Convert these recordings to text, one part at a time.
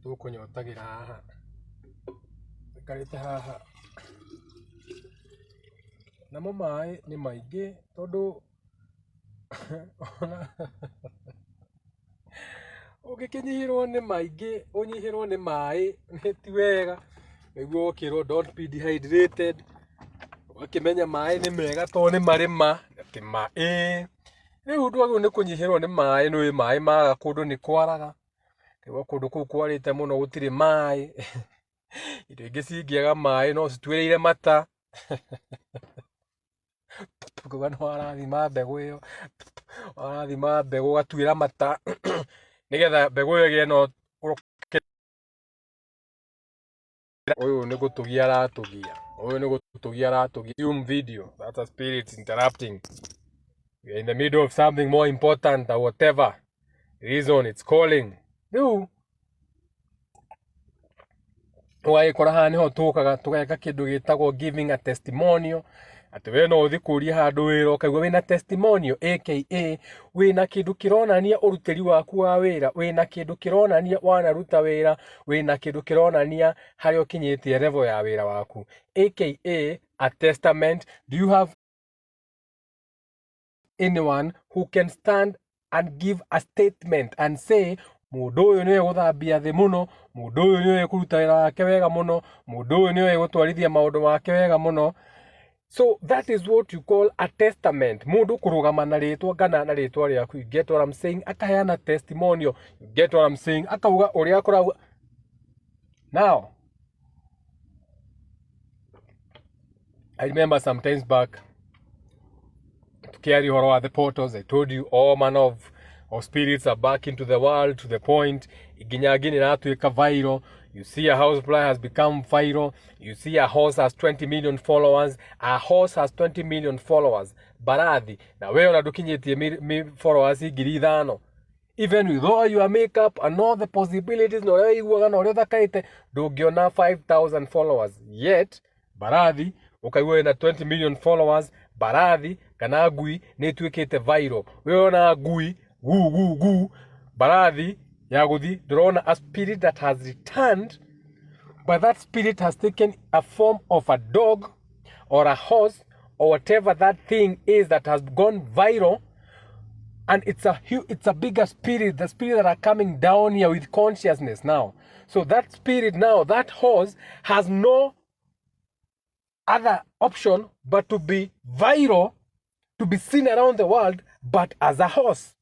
tukunyotagira haha karite haha namo mai ni maingi tondu ugikinyihirwo ni maingi unyihirwo ni mai ni ti wega niguo ukirwo don't be dehydrated wakimenya mai ni mega to ni marima ati ma riu ndwagiru ni kunyihirwo ni mai ni mai maga kundu ni kwaraga kiwa kundu kuu kwarite muno gutiri mai indo ingi cingiaga mai no citwireire mata kuga no arathima mbegu iyo arathima mbegu gatwira mata nigetha mbegu iyo gie no uyu ni gutugia aratugia zoom video. That's a spirit interrupting. We are in the middle of something more important or whatever reason it's calling. Riu waikora haha niho tukaga tugeka kindu gitagwo giving a testimonial. Ati we no uthi kuria handu wira ukaigua wina testimonial aka wina kindu kironania uruteri waku wa wira, wina kindu kironania wanaruta wira, wina kindu kironania hari ukinyitie level ya wira waku aka a testament. Do you have anyone who can stand and give a statement and say mundu uyu niwe guthambia thi muno, mundu uyu niwe kuruta wira wake wega muno, mundu uyu niwe gutwarithia maundu make wega muno? So that is what you call a testament. Mundu kurugama na ritwa ngana na ritwa riaku. You get what I'm saying? Akaheana testimonial. You get what I'm saying? Akauga uria akoragwo. Now, I remember some times back to carry horror at the portals. I told you all manner of spirits are back into the world to the point iginyagini na tuika viral. You see a housefly has become viral. You see a horse has 20 million followers. A horse has 20 million followers. Barathi. Na wewe unadukinyitie followers 5,000. Even with all your makeup and all the possibilities, no wewe iguaga no rotha kaite ndungiona 5,000 followers. Yet, Barathi ukaigua na 20 million followers. Barathi kana ngui ni tuikite viral. Wewe ona ngui gu Barathi ya guthi ndurona a spirit that has returned, but that spirit has taken a form of a dog or a horse or whatever that thing is that has gone viral, and it's a bigger spirit, the spirit that are coming down here with consciousness now. So that spirit now, that horse has no other option but to be viral, to be seen around the world, but as a horse.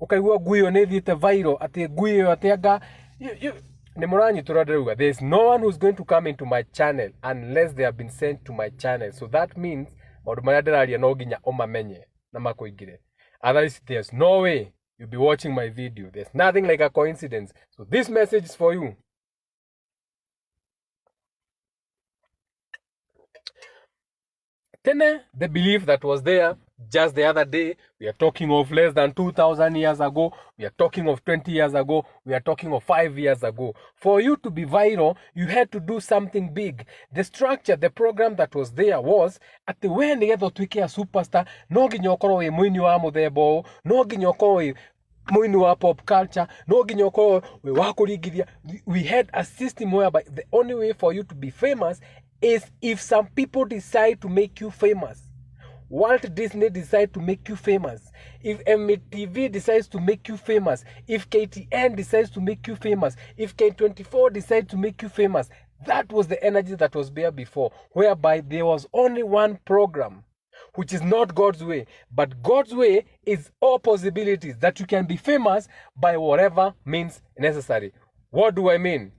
Ukaigua guyo ni thiete viral ati guyo ati anga ni muranyi turaderuga. There is no one who's going to come into my channel unless they have been sent to my channel. So that means maundu maria ndiraria no nginya umamenye na makuingire. Otherwise there's no way you'll be watching my video. There's nothing like a coincidence. So this message is for you. Tene, the belief that was there just the other day, we are talking of less than 2,000 years ago, we are talking of 20 years ago, we are talking of 5 years ago. For you to be viral, you had to do something big. The structure, the program that was there was, ati we nigetha tuike a superstar, no nginya ukorwo wi muini wa muthemba ũũ, no nginya ukorwo wi muini wa pop culture, no nginya ukorwo wi wa kuringithia. We had a system whereby the only way for you to be famous is if some people decide to make you famous. Walt Disney decides to make you famous. If MTV decides to make you famous. If KTN decides to make you famous. If K24 decides to make you famous. That was the energy that was there before, whereby there was only one program, which is not God's way. But God's way is all possibilities that you can be famous by whatever means necessary. What do I mean?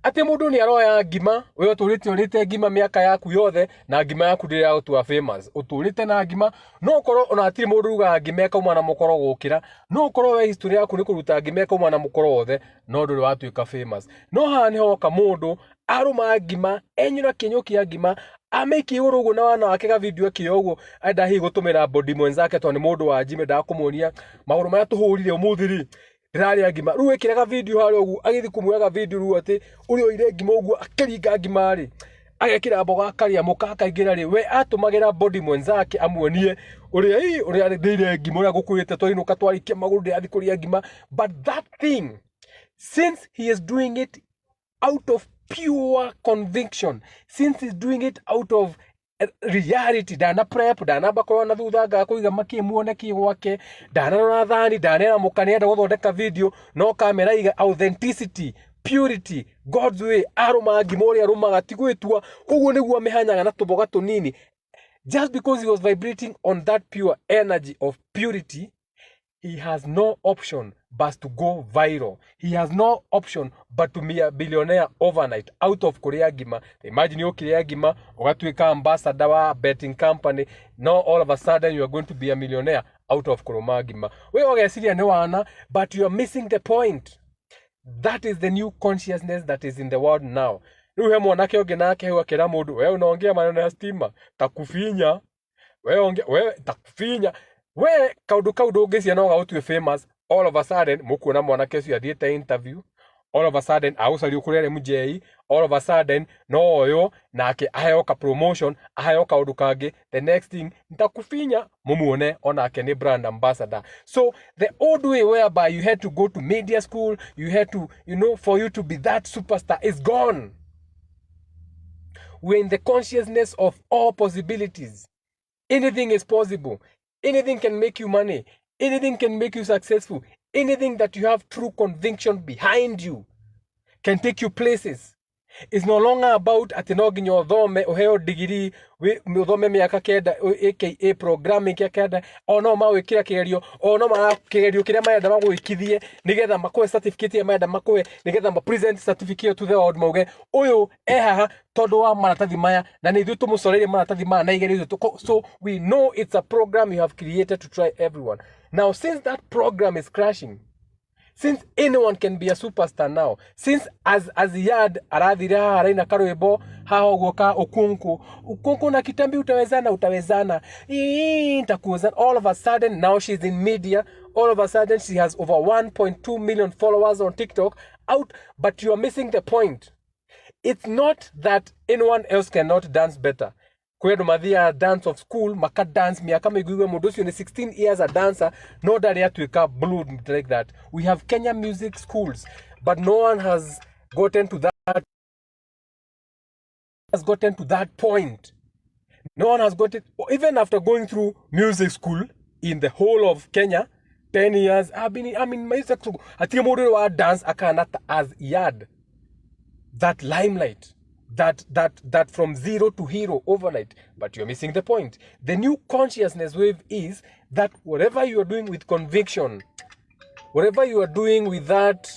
Ati mundu ni aroya ngima, we uturite ngima miaka yaku yothe na ngima yaku ndiri ya utua famous. Uturite na ngima, no ukorwo ona atiri mundu ruga ngima kauma na mukoro gukira, no ukorwo we history yaku ni kuruta ngima kauma na mukoro wothe, no nduri watuika famous. No haha ni hoka mundu aruma ngima, enyura kinyuki ya ngima, ameki urugo na wana wake ga video kiyo uguo, enda hi gutumira body mwenzake to ni mundu wa jime ndakumuonia maguru maya tuhurire umuthiri. Ndiraria ngima ru ekiraga video hari ugu agithi kumwaga video ru ati uri oire ngima ugu akiringa ngima ri agekira mboga akaria mukaka ingira ri we atumagira body mwenzake amuonie uri ari ndire ngima uri gukurite twinuka twarikia maguru ndi athi kuria ngima. But that thing since he is doing it out of pure conviction, since he's doing it out of reality, dana prep, dana bakora na thutha ga kuiga makimuone ki gwake, dana na thani, dana na mukania da guthondeka video, no kamera iga authenticity, purity, God's way, aroma gimori aroma gatigwitua, uguo niguo mehanyaga na tuboga tunini. Just because he was vibrating on that pure energy of purity, he has no option but to go viral. He has no option but to be a billionaire overnight out of Korea Gima. Imagine you Korea Gima, ugatuika ambassador wa betting company. Now all of a sudden you are going to be a millionaire out of Korea Gima. We ogesiria no wana, but you are missing the point. That is the new consciousness that is in the world now. Riu he mwanake onge nake hu akira mundu we unaongea maneno ya stima takufinya we takufinya we kaudu ngĩcia no gaũtue famous. All of a sudden mũkuona mwanake ũcio athiĩte interview, all of a sudden agũcario kũrĩa MJ, all of a sudden no oyo nake aheo ka promotion, aheo kaũndũ kangĩ, the next thing nitakufinya mumuone onake ni brand ambassador. So the old way whereby you had to go to media school, you had to, for you to be that superstar is gone. We're in the consciousness of all possibilities. Anything is possible. Anything can make you money. Anything can make you successful. Anything that you have true conviction behind you can take you places. It's no longer about atinogi thome oheo degree we thome miaka kenda aka programming ya kenda ono mawe kira kigerio ono ma kigerio kiria mayenda magwikithie nigetha makoe certificate ya mayenda makoe nigetha ma present certificate to the world mauge uyu ehaha tondu wa maratathi maya na ni ithu tumucoreire maratathi maya na igerio so we know it's a program you have created to try everyone. Now since that program is crashing, since anyone can be a superstar now, since as Yad aradhira araina karwebo hao goka ukunku na kitambi utawezana nitakuwezana. All of a sudden now she's in media. All of a sudden she has over 1.2 million followers on TikTok out, but you are missing the point. It's not that anyone else cannot dance better. Kwedu mathia dance of school maka dance miaka miguiwe mundu ucio ni 16 years a dancer, no ndari atuika blood like that. We have Kenya music schools, but no one has gotten to that point. No one has got it. Even after going through music school in the whole of Kenya 10 years, I'm in music school. Ati mundu wa dance akanata as Yad, that limelight. That from zero to hero overnight. But you're missing the point. The new consciousness wave is that whatever you are doing with conviction, whatever you are doing with that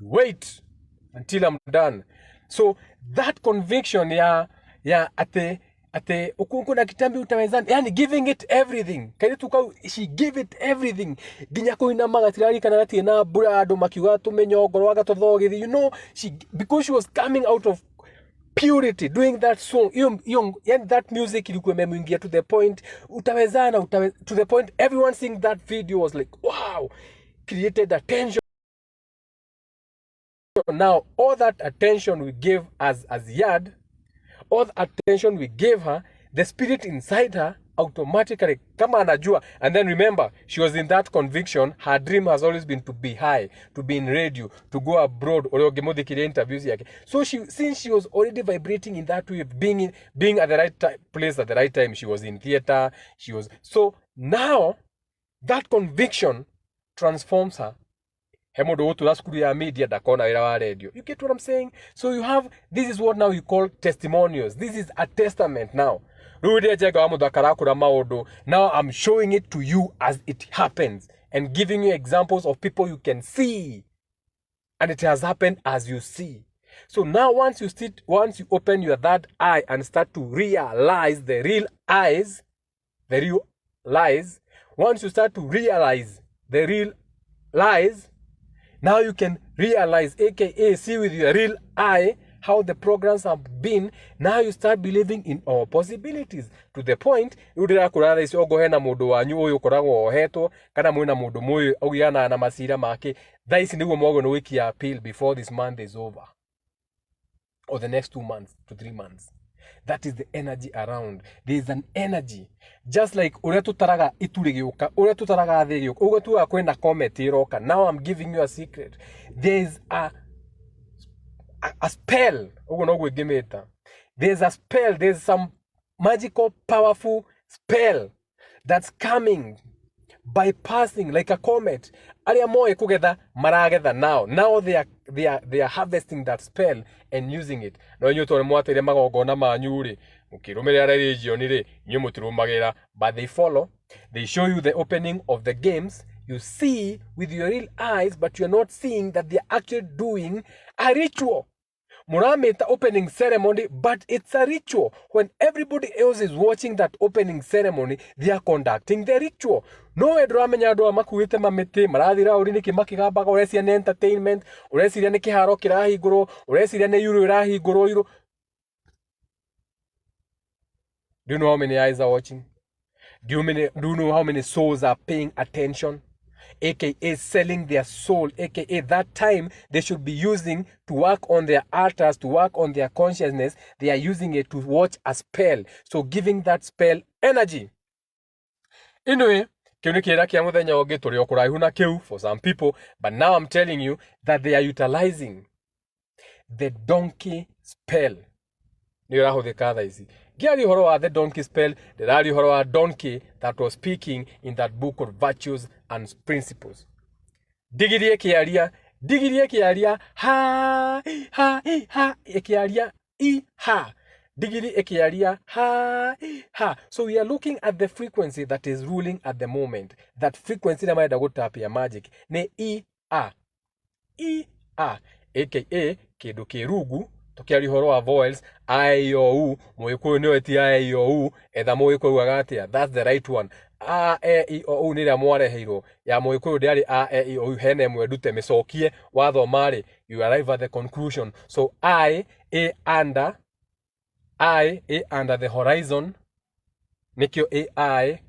wait until I'm done. So that conviction ate ukunku na kitambi utawezana, yani giving it everything. Kaire tukau she give it everything. Ginya koina magatirari kana gati na burado makiuga tumenyogoro agatothogithi, because she was coming out of purity, doing that song, and that music ilikuwa imemuingia to the point utawezana, to the point everyone seeing that video was like, wow, created attention. Now all that attention we gave as Yad, all the attention we gave her, the spirit inside her automatically kama anajua. And then remember, she was in that conviction. Her dream has always been to be high, to be in radio, to go abroad. Interviews yake. So since she was already vibrating in that way, being at the right place at the right time, she was in theater. So now that conviction transforms her. Media radio. You get what I'm saying? So this is what now you call testimonials. This is a testament now. Now I'm showing it to you as it happens and giving you examples of people you can see. And it has happened as you see. So now once you open your third eye and start to realize the real lies, once you start to realize the real lies, now you can realize, aka see with your real eye, how the programs have been. Now you start believing in all possibilities. To the point, udira kurara isi ogohe na mundu wanyu uyu koragwo ohetwo, kana mwina mundu muyu ogiana na masira make. That is niguo mwago no wiki ya appeal before this month is over. Or the next 2 months to 3 months. That is the energy around. There is an energy. Just like uria tutaraga itu rigiuka, uria tutaraga thi rigiuka, uguo tuaga kwenda comet iroka. Now I'm giving you a secret. There is a spell. Uguo no gwingimita. There's a spell. There's some magical, powerful spell that's coming, bypassing like a comet. Aria moe kugetha maragetha now. Now they are harvesting that spell and using it. No nyu tore mwatire magogona manyu ri mukirumirira religion ri nyu mutirumagira, but they follow. They show you the opening of the games. You see with your real eyes, but you're not seeing that they're actually doing a ritual. Murameta opening ceremony, but it's a ritual. When everybody else is watching that opening ceremony, they are conducting the ritual. No edramenya ando makuite mamete marathira uri niki makigambaga ureciria ni entertainment, ureciria ni kiharo kirahingurwo, ureciria ni yuro irahingurwo yuro. Do you know how many eyes are watching? Do you know how many souls are paying attention? AKA selling their soul, AKA that time they should be using to work on their altars, to work on their consciousness. They are using it to watch a spell. So giving that spell energy. Anyway, for some people, but now I'm telling you that they are utilizing the donkey spell. Gary Horoa, the donkey spell, the Rally Horoa donkey that was speaking in that book of virtues and principles. Digirie kiaria, ha, ekiaria, ha. Digiri ekiaria, ha. So we are looking at the frequency that is ruling at the moment. That frequency na maeda gutapia magic. Ne a. AKA kedu kerugu. Tokiari horo wa vowels I o u moyiko no eti I o u etha moyiko wagatia. That's the right one. A e o u nira mwareheiro ya moyiko ndiari a e o u hene mwedute mecokie watho mari. You arrive at the conclusion. So I under the horizon nikio a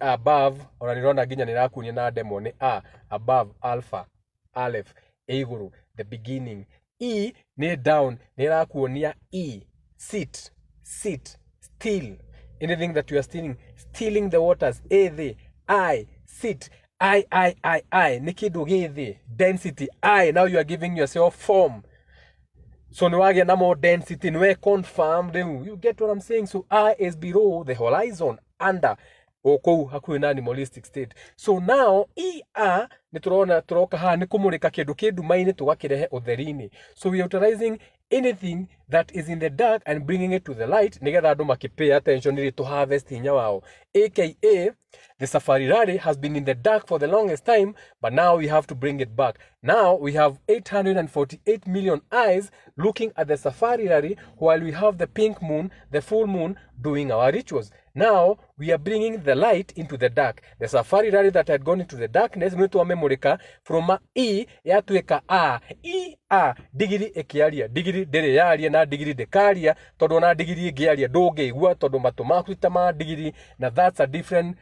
above ona nirona ginya nirakunia na demo ni a above alpha aleph iguru the beginning. E near down, near kuonia E. Sit, still. Anything that you are stealing the waters. A the I, sit. I. Nikido the density. I. Now you are giving yourself form. So no again more density, no confirmed. You get what I'm saying? So I is below the horizon, under. Oko hakuina animalistic state. So now niturona turoka ha nikumurika kedu maine tugakirehe utherini. So we are utilizing anything that is in the dark and bringing it to the light. Nigetha andu makipay attention to harvest hinya wao. AKA the safari rally has been in the dark for the longest time, but now we have to bring it back. Now we have 848 million eyes looking at the safari rally, while we have the pink moon, the full moon, doing our rituals. Now we are bringing the light into the dark. The safari rally that had gone into the darkness, mwetu wamemurika from a E yatueka a. Digiri ekiaria, digiri dere yaria na digiri dekaria, todo na digiri egiaria doge igua, todo matomakuita ma digiri. Now that's a different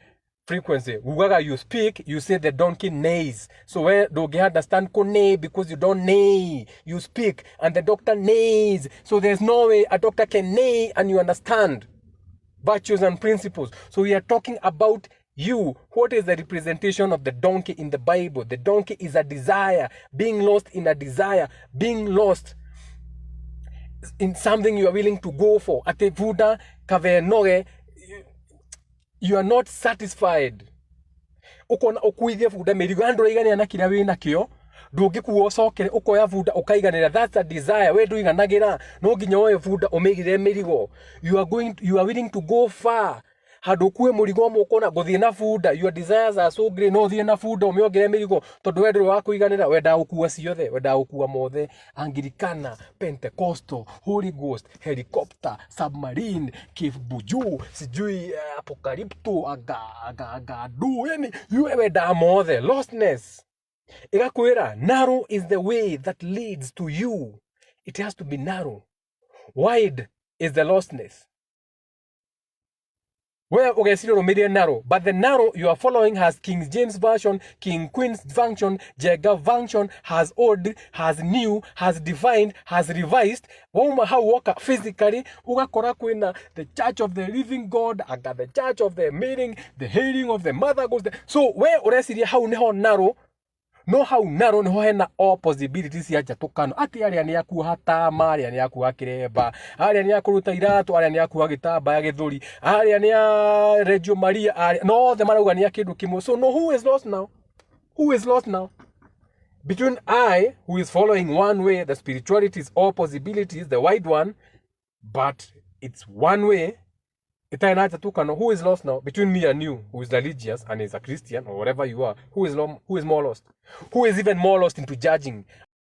frequency. Ugaga you speak, you say the donkey neighs. So where doge understand ko neigh because you don't neigh. You speak and the doctor neighs. So there's no way a doctor can neigh and you understand virtues and principles. So we are talking about you. What is the representation of the donkey in the Bible? The donkey is a desire, being lost in a desire, being lost in something you are willing to go for. Ate vuda kavenoge, you are not satisfied. Ukona okuithia vuda merigo andro igani anakira wina kio. Ndungikuo cokere ukoya vuda ukaiganira. That's a desire. We nduiganagira no nginya oye vuda umigire merigo. You are willing to go far. Handu kuwe murigo mukona guthie na vuda. Your desires are so great no thie na vuda umiogire merigo tondu wendro wa kuiganira wenda gukua ciothe, wenda gukua mothe. Anglikana, Pentecostal, Holy Ghost, helicopter, submarine, Cave Buju, sijui apocalypto agadu yani you wenda mothe. Lostness. Igakwira, narrow is the way that leads to you. It has to be narrow. Wide is the lostness. Where okay, narrow, but the narrow you are following has King James version, King Queen's version, Jega version, has old, has new, has divined, has revised. Woma how work physically, ugakora kwina the Church of the Living God, aga the Church of the Meeting, the Healing of the Mother Goes. So where uresiria how neho narrow. No how narrow niho hena all possibilities ya jatukano ati aria ni yaku hatama aria ni yaku hakireba aria ni yakuruta iratu aria ni yaku gitamba ya githuri aria ni ya Radio Maria aria no the marauga ni kindu kimwe. So no, who is lost now? Who is lost now? Between I, who is following one way, the spirituality is all possibilities, the wide one, but it's one way. Who is lost now? Between me and you, who is religious and is a Christian or whatever you are, who is more lost? Who is even more lost into judging